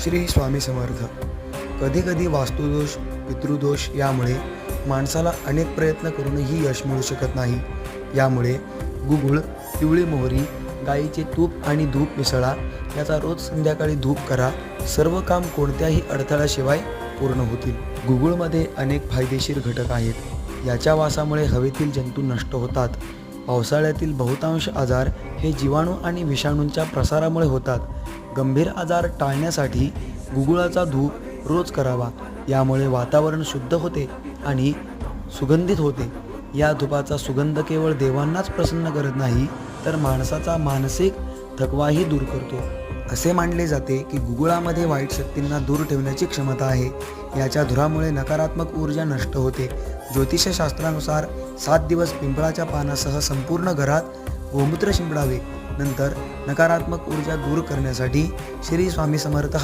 श्री स्वामी समर्थ. कधीकधी वास्तुदोष, पितृदोष यामुळे माणसाला अनेक प्रयत्न करूनही यश मिळू शकत नाही. यामुळे गुगुळ, पिवळी मोहरी, गाईचे तूप आणि धूप मिसळा. याचा रोज संध्याकाळी धूप करा. सर्व काम कोणत्याही अडथळ्याशिवाय पूर्ण होतील. गुगुळमध्ये अनेक फायदेशीर घटक आहेत. याच्या वासामुळे हवेतील जंतू नष्ट होतात. पावसाळ्यातील बहुतांश आजार हे जीवाणू आणि विषाणूंच्या प्रसारामुळे होतात. गंभीर आजार टाळण्यासाठी गुगुळाचा धूप रोज करावा. यामुळे वातावरण शुद्ध होते आणि सुगंधित होते. या धुपाचा सुगंध केवळ देवांनाच प्रसन्न करत नाही, तर माणसाचा मानसिक थकवाही दूर करतो. असे मानले जाते की गुगुळामध्ये वाईट शक्तींना दूर ठेवण्याची क्षमता आहे. याच्या धुरामुळे नकारात्मक ऊर्जा नष्ट होते. ज्योतिषशास्त्रानुसार 7 दिवस पिंपळाच्या पानासह संपूर्ण घरात गोमूत्र शिंपडावे. नंतर नकारात्मक ऊर्जा दूर करण्यासाठी श्री स्वामी समर्थ हा